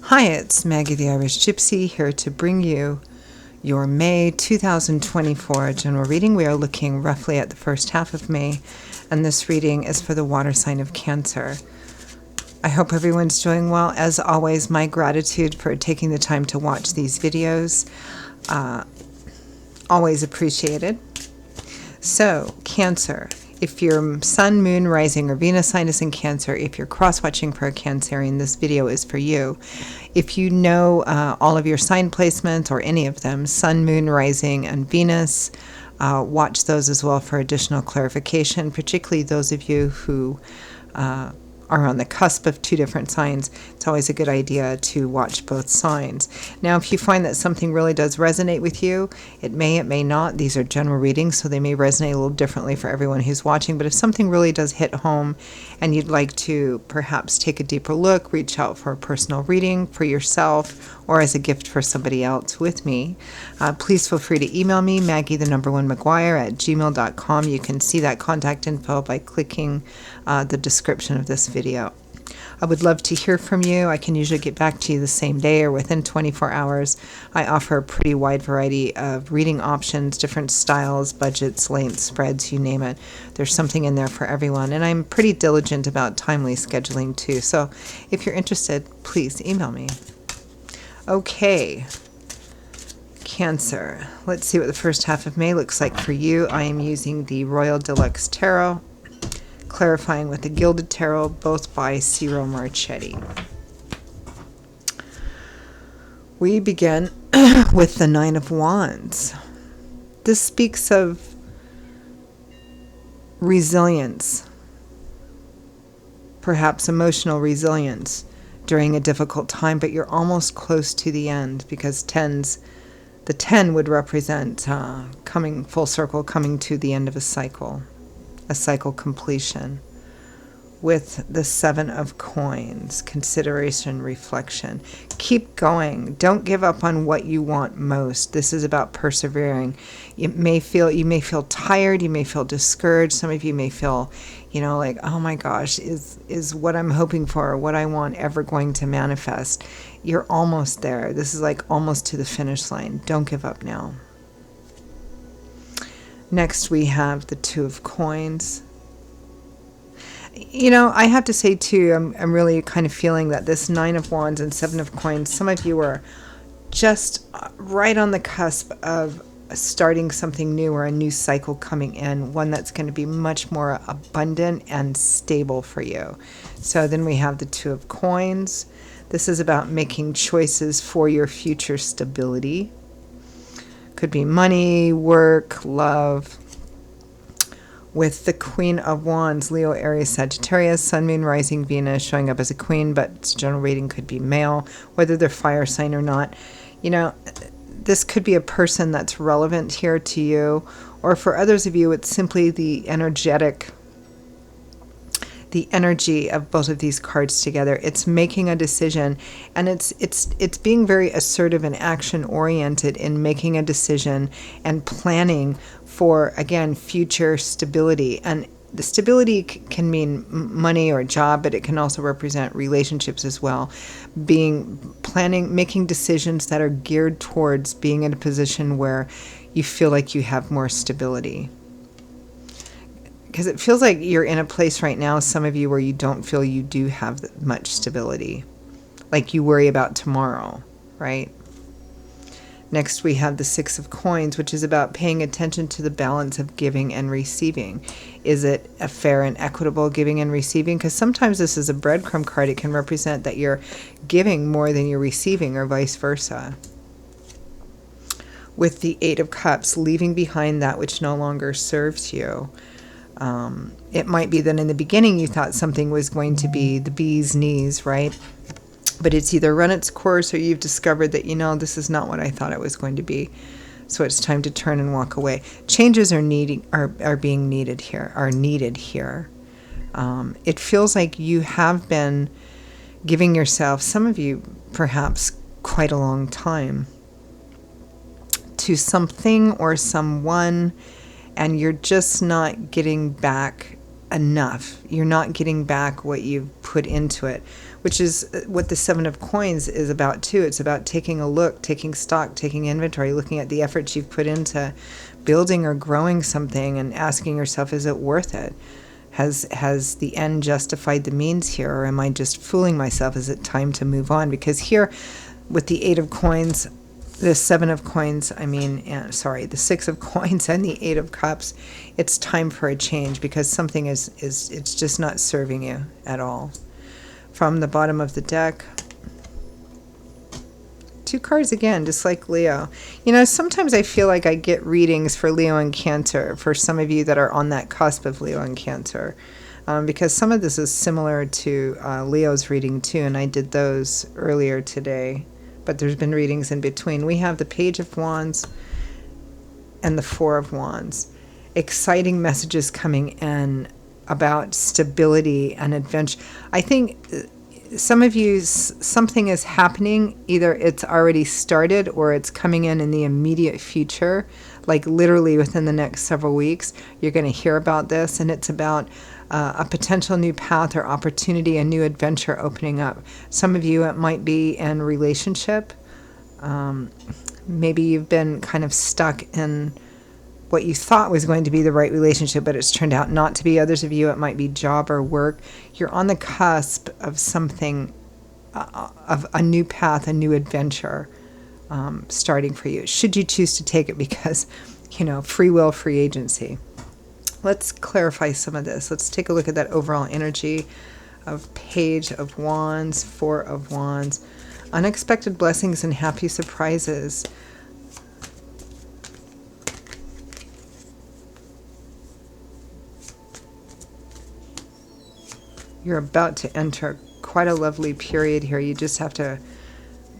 Hi, it's Maggie the Irish Gypsy here to bring you your May 2024 general reading. We are looking roughly at the first half of May, and this reading is for the water sign of Cancer. I hope everyone's doing well. As always, my gratitude for taking the time to watch these videos. Always appreciated. So, Cancer. If your Sun, Moon, Rising, or Venus sign is in Cancer, if you're cross-watching for a Cancerian, this video is for you. If you know all of your sign placements or any of them, Sun, Moon, Rising, and Venus, watch those as well for additional clarification, particularly those of you who are on the cusp of two different signs. It's always a good idea to watch both signs. Now, if you find that something really does resonate with you, it may not. These are general readings, so they may resonate a little differently for everyone who's watching. But if something really does hit home and you'd like to perhaps take a deeper look, reach out for a personal reading for yourself or as a gift for somebody else with me, please feel free to email me, Maggie1McGuire@gmail.com. You can see that contact info by clicking the description of this video. I would love to hear from you. I can usually get back to you the same day or within 24 hours. I offer a pretty wide variety of reading options, different styles, budgets, lengths, spreads, you name it. There's something in there for everyone. And I'm pretty diligent about timely scheduling too. So if you're interested, please email me. Okay. Cancer. Let's see what the first half of May looks like for you. I am using the Royal Deluxe Tarot, clarifying with the Gilded Tarot, both by Ciro Marchetti. We begin with the Nine of Wands. This speaks of resilience, perhaps emotional resilience during a difficult time, but you're almost close to the end because the 10 would represent coming full circle, coming to the end of a cycle completion. With the Seven of Coins, consideration, reflection. Keep going. Don't give up on what you want most. This is about persevering. You may feel tired. You may feel discouraged. Some of you may feel, like, oh my gosh, is what I'm hoping for or what I want ever going to manifest? You're almost there. This is like almost to the finish line. Don't give up now. Next, we have the Two of Coins. I have to say, too, I'm really kind of feeling that this Nine of Wands and Seven of Coins, some of you are just right on the cusp of starting something new or a new cycle coming in, one that's going to be much more abundant and stable for you. So then we have the Two of Coins. This is about making choices for your future stability. Could be money, work, love. With the Queen of Wands, Leo, Aries, Sagittarius, Sun, Moon, Rising, Venus, showing up as a queen, but its general reading could be male, whether they're fire sign or not. This could be a person that's relevant here to you, or for others of you, it's simply the energy of both of these cards together. It's making a decision, and it's being very assertive and action oriented in making a decision and planning for, again, future stability. And the stability can mean money or a job, but it can also represent relationships as well. Making decisions that are geared towards being in a position where you feel like you have more stability. Because it feels like you're in a place right now, some of you, where you don't feel you do have much stability. Like you worry about tomorrow, right? Next, we have the Six of Coins, which is about paying attention to the balance of giving and receiving. Is it a fair and equitable giving and receiving? Because sometimes this is a breadcrumb card. It can represent that you're giving more than you're receiving, or vice versa. With the Eight of Cups, leaving behind that which no longer serves you. It might be that in the beginning you thought something was going to be the bee's knees, right? But it's either run its course or you've discovered that, this is not what I thought it was going to be. So it's time to turn and walk away. Changes are needed here. It feels like you have been giving yourself, some of you perhaps quite a long time, to something or someone, and you're just not getting back enough. You're not getting back what you've put into it, which is what the Seven of Coins is about too. It's about taking a look, taking stock, taking inventory, looking at the efforts you've put into building or growing something and asking yourself, is it worth it? Has the end justified the means here, or am I just fooling myself? Is it time to move on? Because here, with the Eight of Coins, the Seven of Coins, the Six of Coins and the Eight of Cups, it's time for a change because something it's just not serving you at all. From the bottom of the deck, two cards again, just like Leo. You know, sometimes I feel like I get readings for Leo and Cancer, for some of you that are on that cusp of Leo and Cancer, because some of this is similar to Leo's reading too, and I did those earlier today, but there's been readings in between. We have the Page of Wands and the Four of Wands. Exciting messages coming in about stability and adventure. I think some of you, something is happening. Either it's already started or it's coming in the immediate future, like literally within the next several weeks. You're going to hear about this, and it's about a potential new path or opportunity, a new adventure opening up. Some of you, it might be in relationship. Maybe you've been kind of stuck in what you thought was going to be the right relationship, but it's turned out not to be. Others of you, it might be job or work. You're on the cusp of something, of a new path, a new adventure starting for you, should you choose to take it, because, you know, free will, free agency. Let's clarify some of this. Let's take a look at that overall energy of Page of Wands, Four of Wands. Unexpected blessings and happy surprises. You're about to enter quite a lovely period here. You just have to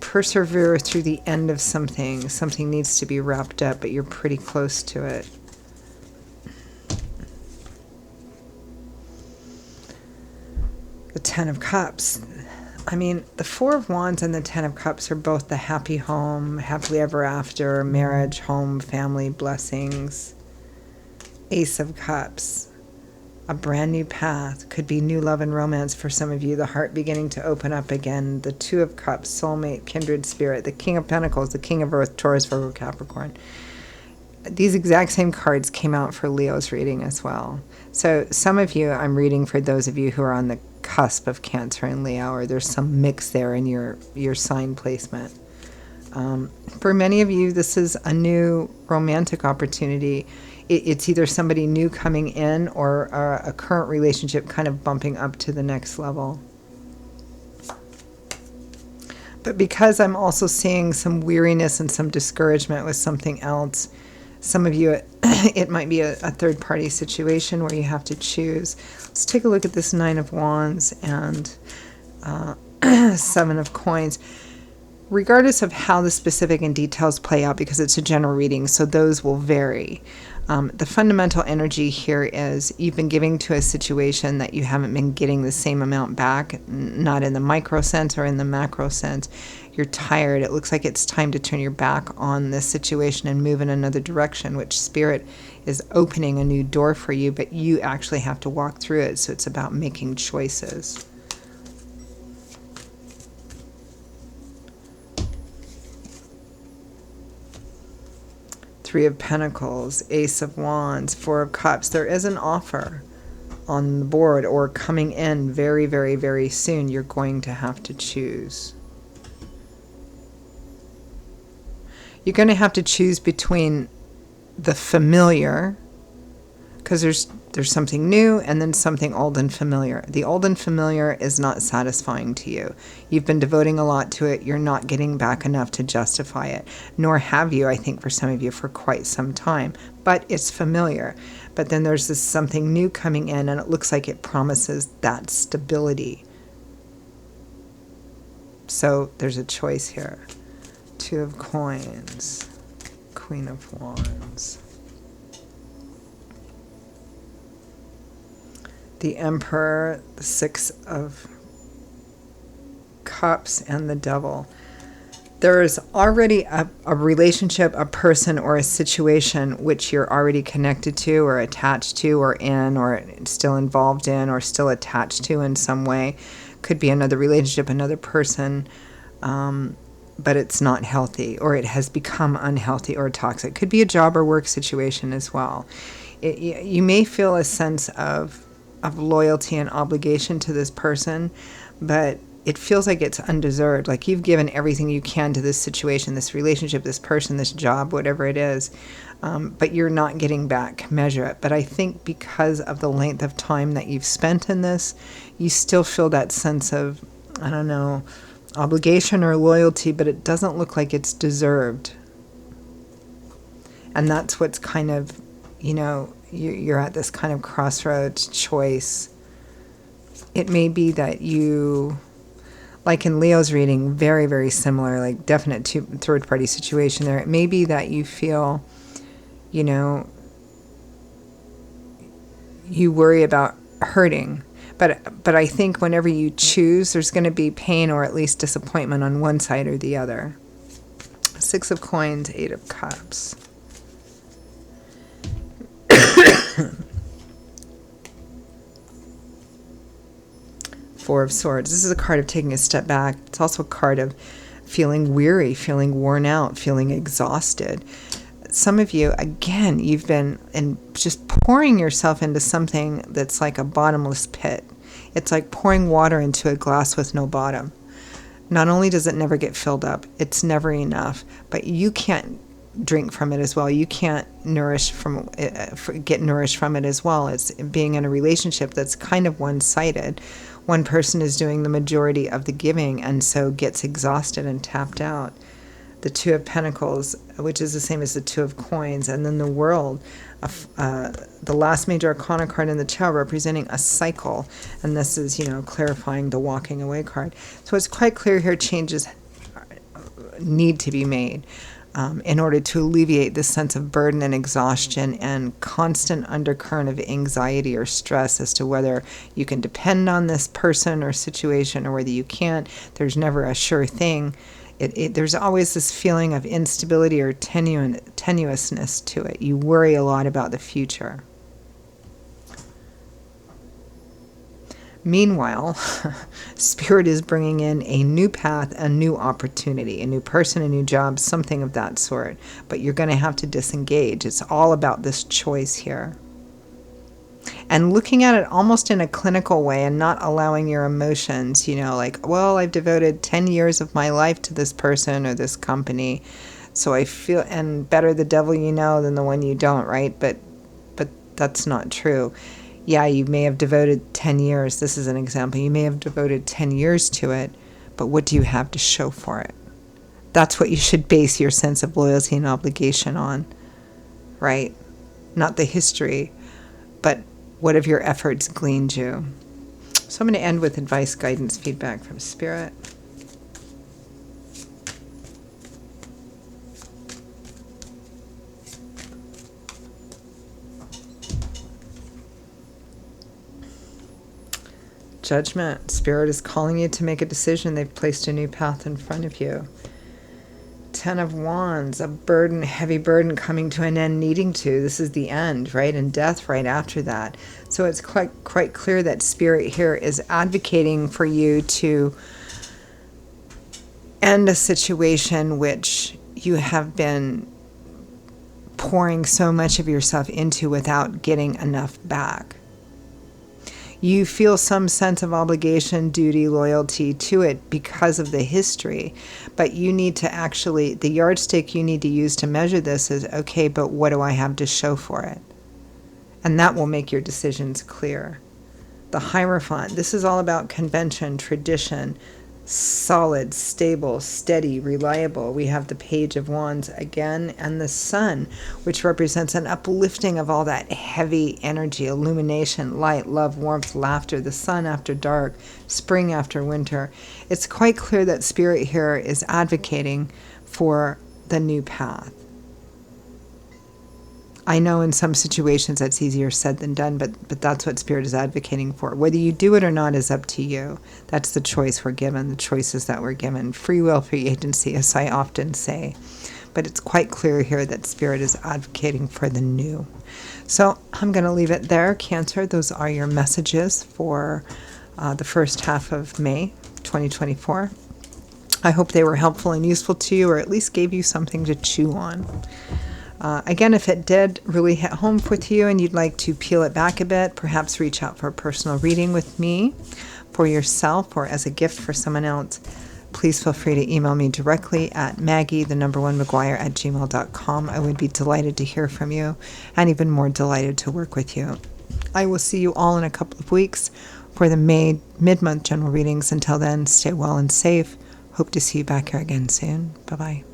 persevere through the end of something. Something needs to be wrapped up, but you're pretty close to it. The Ten of Cups. I mean, the Four of Wands and the Ten of Cups are both the happy home, happily ever after, marriage, home, family, blessings. Ace of Cups. A brand new path. Could be new love and romance for some of you. The heart beginning to open up again. The Two of Cups, soulmate, kindred spirit. The King of Pentacles, the King of Earth, Taurus, Virgo, Capricorn. These exact same cards came out for Leo's reading as well. So some of you, I'm reading for those of you who are on the cusp of Cancer and Leo, or there's some mix there in your sign placement. For many of you, this is a new romantic opportunity. It's either somebody new coming in or a current relationship kind of bumping up to the next level. But because I'm also seeing some weariness and some discouragement with something else, some of you, it might be a third-party situation where you have to choose. Let's take a look at this Nine of Wands and Seven of Coins. Regardless of how the specific and details play out, because it's a general reading, so those will vary. The fundamental energy here is you've been giving to a situation that you haven't been getting the same amount back, not in the micro sense or in the macro sense. You're tired. It looks like it's time to turn your back on this situation and move in another direction, which Spirit is opening a new door for you, but you actually have to walk through it. So it's about making choices. Three of Pentacles, Ace of Wands, Four of Cups. There is an offer on the board or coming in very, very, very soon. You're going to have to choose. You're going to have to choose between the familiar, because there's something new and then something old and familiar. The old and familiar is not satisfying to you. You've been devoting a lot to it. You're not getting back enough to justify it, nor have you, I think, for some of you for quite some time. But it's familiar. But then there's this something new coming in, and it looks like it promises that stability. So there's a choice here. Two of Coins, Queen of Wands. The Emperor, the Six of Cups, and the Devil. There's already a relationship, a person, or a situation which you're already connected to or attached to or in or still involved in or still attached to in some way. Could be another relationship, another person, but it's not healthy, or it has become unhealthy or toxic. Could be a job or work situation as well. You may feel a sense of loyalty and obligation to this person, but it feels like it's undeserved. Like you've given everything you can to this situation, this relationship, this person, this job, whatever it is, but you're not getting back measure. But I think because of the length of time that you've spent in this, you still feel that sense of, I don't know, obligation or loyalty, but it doesn't look like it's deserved. And that's what's kind of, you're at this kind of crossroads choice. It may be that you, like in Leo's reading, very, very similar, like definite third-party situation there. It may be that you feel, you worry about hurting. But I think whenever you choose, there's going to be pain or at least disappointment on one side or the other. 6 of Coins, 8 of Cups. Four of Swords. This is a card of taking a step back. It's also a card of feeling weary, feeling worn out, feeling exhausted. Some of you, again, you've been just pouring yourself into something that's like a bottomless pit. It's like pouring water into a glass with no bottom. Not only does it never get filled up, it's never enough, but you can't drink from it as well. You can't get nourished from it as well. It's being in a relationship that's kind of one-sided. One person is doing the majority of the giving and so gets exhausted and tapped out. The 2 of Pentacles, which is the same as the 2 of Coins, and then the World, the last major arcana card in the tarot, representing a cycle, and this is, clarifying the walking away card. So it's quite clear here changes need to be made in order to alleviate this sense of burden and exhaustion and constant undercurrent of anxiety or stress as to whether you can depend on this person or situation or whether you can't. There's never a sure thing. There's always this feeling of instability or tenuousness to it. You worry a lot about the future. Meanwhile, Spirit is bringing in a new path, a new opportunity, a new person, a new job, something of that sort. But you're going to have to disengage. It's all about this choice here. And looking at it almost in a clinical way and not allowing your emotions, like, well, I've devoted 10 years of my life to this person or this company, so I feel, and better the devil you know than the one you don't, right? But that's not true. Yeah, you may have devoted 10 years. This is an example. You may have devoted 10 years to it, but what do you have to show for it? That's what you should base your sense of loyalty and obligation on, right? Not the history, but what have your efforts gleaned you? So I'm going to end with advice, guidance, feedback from Spirit. Judgment. Spirit is calling you to make a decision. They've placed a new path in front of you. 10 of Wands, a burden, heavy burden coming to an end, needing to. This is the end, right? And death right after that. So it's quite clear that Spirit here is advocating for you to end a situation which you have been pouring so much of yourself into without getting enough back. You feel some sense of obligation, duty, loyalty to it because of the history. But you need to actually, the yardstick you need to use to measure this is, okay, but what do I have to show for it? And that will make your decisions clear. The Hierophant, this is all about convention, tradition, solid, stable, steady, reliable. We have the Page of Wands again, and the Sun, which represents an uplifting of all that heavy energy, illumination, light, love, warmth, laughter, the sun after dark, spring after winter. It's quite clear that Spirit here is advocating for the new path. I know in some situations that's easier said than done, but that's what Spirit is advocating for. Whether you do it or not is up to you. That's the choice we're given, the choices that we're given. Free will, free agency, as I often say. But it's quite clear here that Spirit is advocating for the new. So I'm going to leave it there, Cancer. Those are your messages for the first half of May 2024. I hope they were helpful and useful to you, or at least gave you something to chew on. Again, if it did really hit home with you and you'd like to peel it back a bit, perhaps reach out for a personal reading with me for yourself or as a gift for someone else, please feel free to email me directly at maggie1mcguire@gmail.com. I would be delighted to hear from you and even more delighted to work with you. I will see you all in a couple of weeks for the May mid-month general readings. Until then, stay well and safe. Hope to see you back here again soon. Bye-bye.